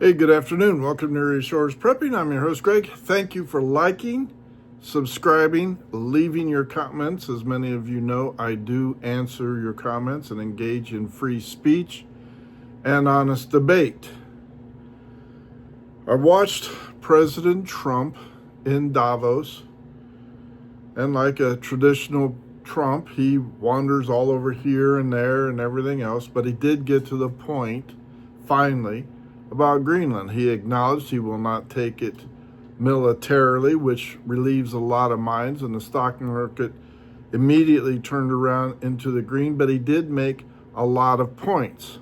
Hey, good afternoon. Welcome to Resource Prepping. I'm your host, Greg. Thank you for liking, subscribing, leaving your comments. As many of you know, I do answer your comments and engage in free speech and honest debate. I watched President Trump in Davos, and like a traditional Trump, he wanders all over here and there and everything else, but he did get to the point, finally, about Greenland. He acknowledged he will not take it militarily, which relieves a lot of minds, and the stock market immediately turned around into the green, but he did make a lot of points.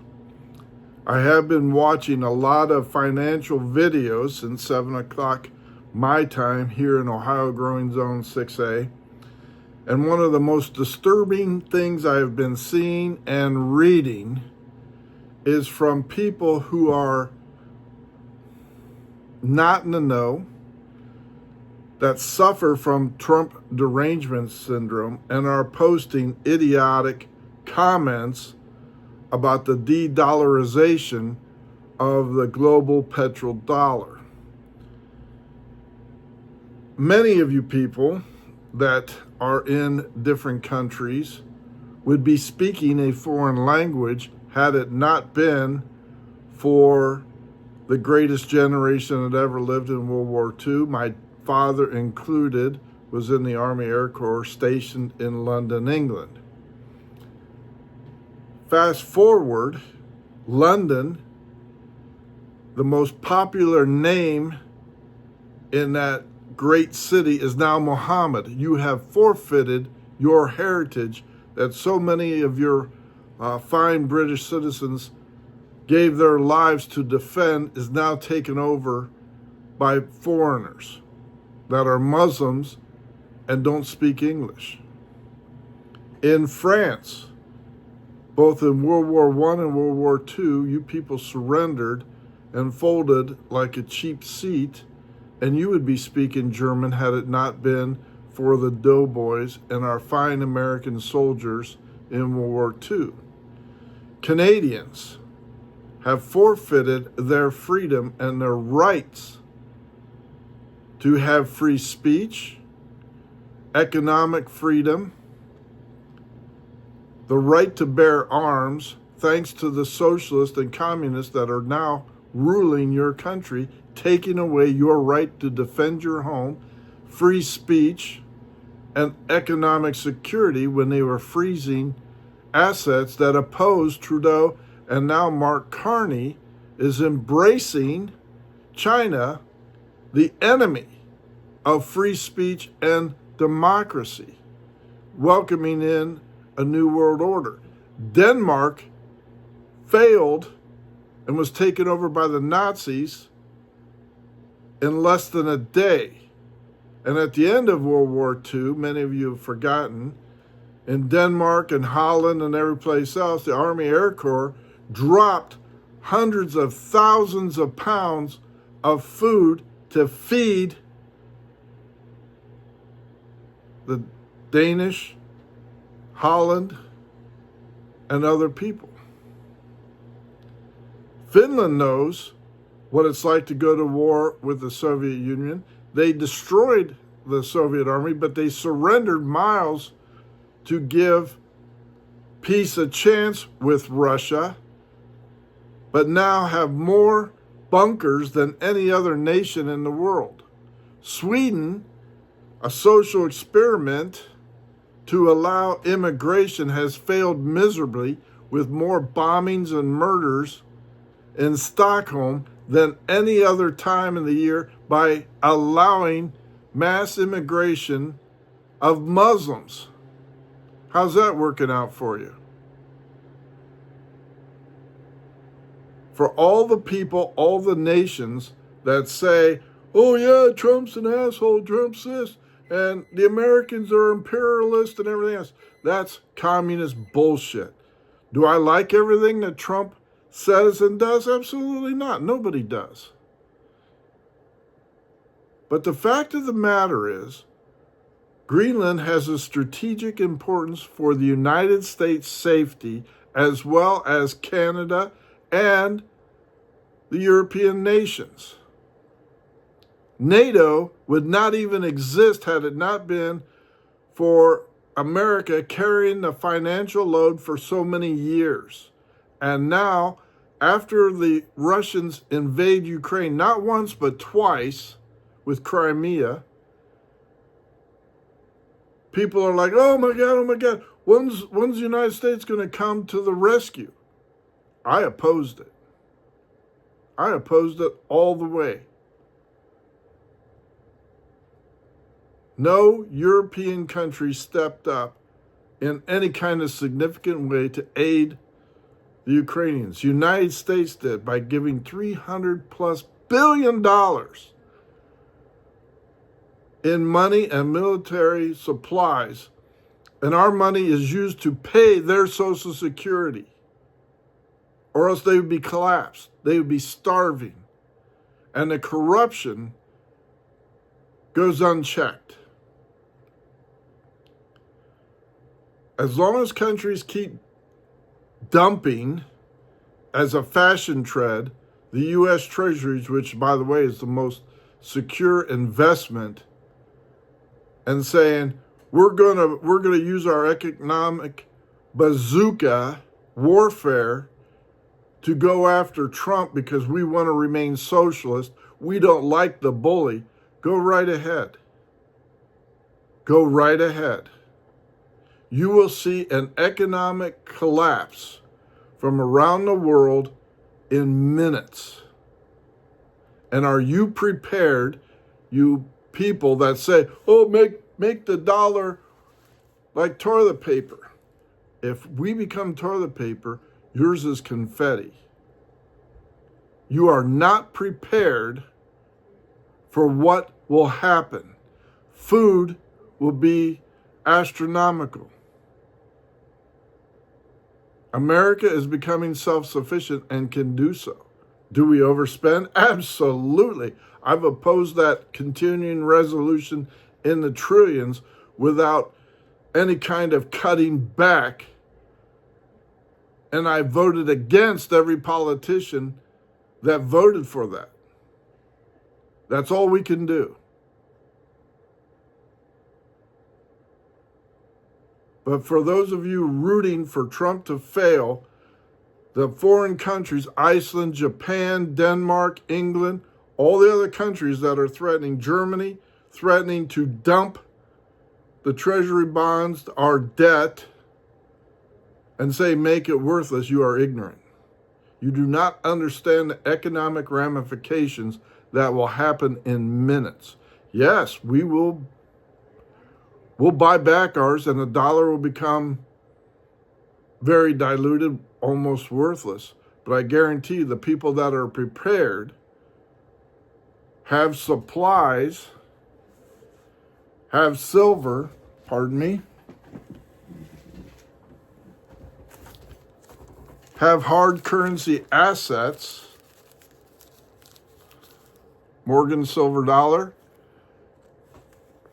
I have been watching a lot of financial videos since 7 o'clock my time here in Ohio Growing Zone 6A, and one of the most disturbing things I have been seeing and reading is from people who are not in the know, that suffer from Trump derangement syndrome and are posting idiotic comments about the de-dollarization of the global petrodollar. Many of you people that are in different countries would be speaking a foreign language had it not been for the greatest generation that ever lived in World War II. My father included was in the Army Air Corps stationed in London, England. Fast forward, London, the most popular name in that great city is now Mohammed. You have forfeited your heritage that so many of your fine British citizens gave their lives to defend is now taken over by foreigners that are Muslims and don't speak English. In France, both in World War I and World War II, you people surrendered and folded like a cheap seat, and you would be speaking German had it not been for the doughboys and our fine American soldiers in World War II. Canadians have forfeited their freedom and their rights to have free speech, economic freedom, the right to bear arms, thanks to the socialists and communists that are now ruling your country, taking away your right to defend your home, free speech, and economic security when they were freezing assets that opposed Trudeau. And now Mark Carney is embracing China, the enemy of free speech and democracy, welcoming in a new world order. Denmark failed and was taken over by the Nazis in less than a day. And at the end of World War II, many of you have forgotten, in Denmark and Holland and every place else, the Army Air Corps dropped hundreds of thousands of pounds of food to feed the Danish, Holland, and other people. Finland knows what it's like to go to war with the Soviet Union. They destroyed the Soviet army, but they surrendered miles to give peace a chance with Russia, but now have more bunkers than any other nation in the world. Sweden, a social experiment to allow immigration, has failed miserably with more bombings and murders in Stockholm than any other time in the year by allowing mass immigration of Muslims. How's that working out for you? For all the people, all the nations that say, oh yeah, Trump's an asshole, Trump's this, and the Americans are imperialist and everything else, that's communist bullshit. Do I like everything that Trump says and does? Absolutely not. Nobody does. But the fact of the matter is, Greenland has a strategic importance for the United States' safety, as well as Canada and the European nations. NATO would not even exist had it not been for America carrying the financial load for so many years. And now, after the Russians invade Ukraine, not once but twice with Crimea, people are like, oh my God, when's the United States going to come to the rescue? I opposed it. I opposed it all the way. No European country stepped up in any kind of significant way to aid the Ukrainians. The United States did by giving $300+ billion in money and military supplies. And our money is used to pay their Social Security, or else they would be collapsed. They would be starving. And the corruption goes unchecked. As long as countries keep dumping as a fashion trend the U.S. Treasuries, which, by the way, is the most secure investment, and saying we're gonna use our economic bazooka warfare to go after Trump because we want to remain socialist. We don't like the bully. Go right ahead. Go right ahead. You will see an economic collapse from around the world in minutes. And are you prepared, you people that say, oh, make the dollar like toilet paper? If we become toilet paper, yours is confetti. You are not prepared for what will happen. Food will be astronomical. America is becoming self-sufficient and can do so. Do we overspend? Absolutely. I've opposed that continuing resolution in the trillions without any kind of cutting back. And I voted against every politician that voted for that. That's all we can do. But for those of you rooting for Trump to fail, the foreign countries, Iceland, Japan, Denmark, England, all the other countries that are threatening, Germany, threatening to dump the treasury bonds, our debt, and say, make it worthless, you are ignorant. You do not understand the economic ramifications that will happen in minutes. Yes, we'll buy back ours and the dollar will become very diluted, almost worthless. But I guarantee you the people that are prepared have supplies, have silver, have hard currency assets, Morgan silver dollar,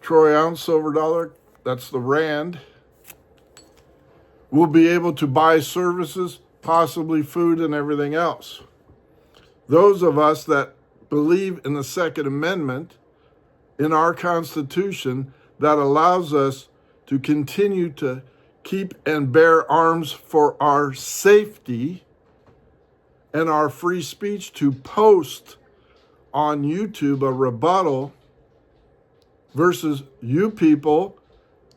troy ounce silver dollar, that's the rand, will be able to buy services, possibly food and everything else. Those of us that believe in the Second Amendment in our Constitution that allows us to continue to keep and bear arms for our safety and our free speech to post on YouTube a rebuttal versus you people,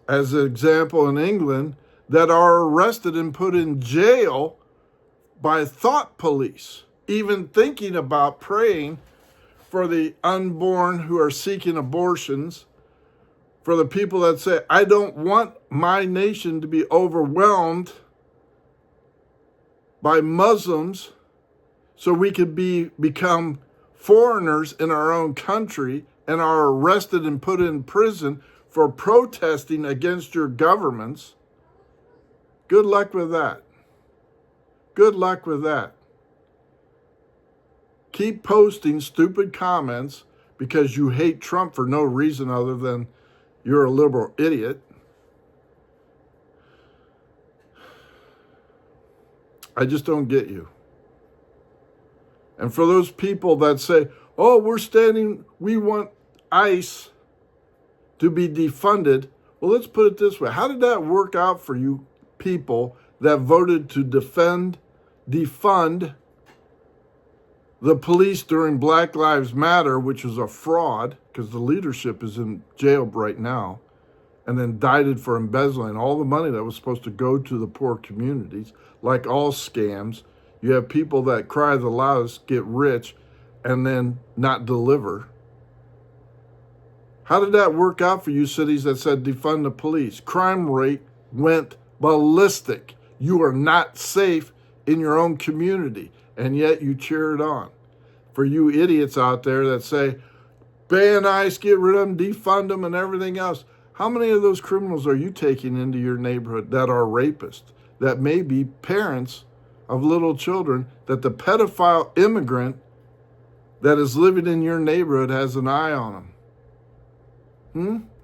as an example in England, that are arrested and put in jail by thought police, even thinking about praying for the unborn who are seeking abortions, for the people that say, I don't want my nation to be overwhelmed by Muslims so we could become foreigners in our own country and are arrested and put in prison for protesting against your governments. Good luck with that. Good luck with that. Keep posting stupid comments because you hate Trump for no reason other than you're a liberal idiot. I just don't get you. And for those people that say, oh, we want ICE to be defunded. Well, let's put it this way. How did that work out for you people that voted to defund the police during Black Lives Matter, which was a fraud because the leadership is in jail right now, and then indicted for embezzling all the money that was supposed to go to the poor communities? Like all scams, you have people that cry the loudest, get rich, and then not deliver. How did that work out for you cities that said defund the police? Crime rate went ballistic. You are not safe in your own community, and yet you cheer it on. For you idiots out there that say, ban ICE, get rid of them, defund them, and everything else, how many of those criminals are you taking into your neighborhood that are rapists, that may be parents of little children, that the pedophile immigrant that is living in your neighborhood has an eye on them?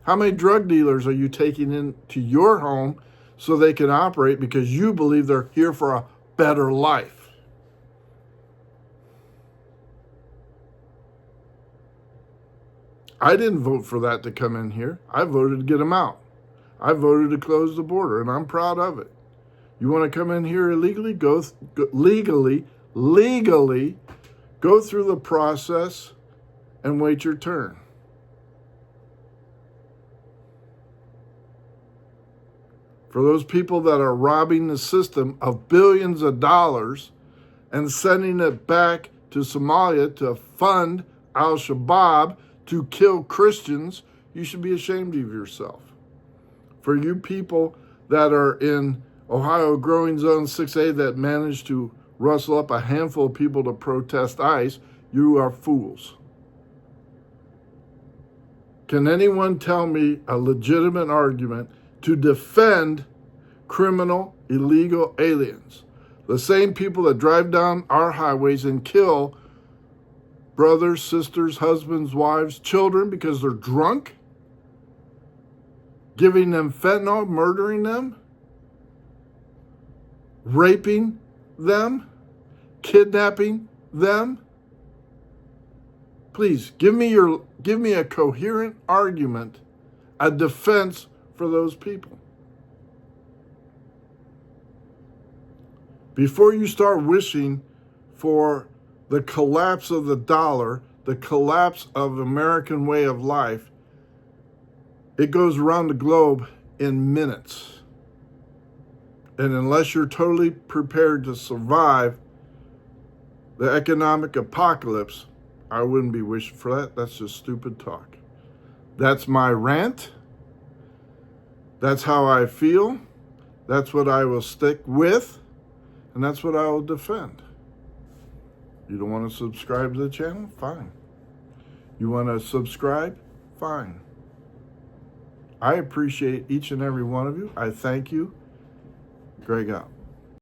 How many drug dealers are you taking into your home so they can operate because you believe they're here for a better life? I didn't vote for that to come in here. I voted to get them out. I voted to close the border, and I'm proud of it. You want to come in here illegally? Go legally, go through the process and wait your turn. For those people that are robbing the system of billions of dollars and sending it back to Somalia to fund al-Shabaab to kill Christians, you should be ashamed of yourself. For you people that are in Ohio Growing Zone 6A that managed to rustle up a handful of people to protest ICE, you are fools. Can anyone tell me a legitimate argument to defend criminal, illegal aliens? The same people that drive down our highways and kill brothers, sisters, husbands, wives, children because they're drunk, giving them fentanyl, murdering them, raping them, kidnapping them. Please give me a coherent argument, a defense for those people. Before you start wishing for the collapse of the dollar, the collapse of American way of life, it goes around the globe in minutes. And unless you're totally prepared to survive the economic apocalypse, I wouldn't be wishing for that. That's just stupid talk. That's my rant. That's how I feel. That's what I will stick with. And that's what I will defend. You don't want to subscribe to the channel? Fine. You want to subscribe? Fine. I appreciate each and every one of you. I thank you. Greg out.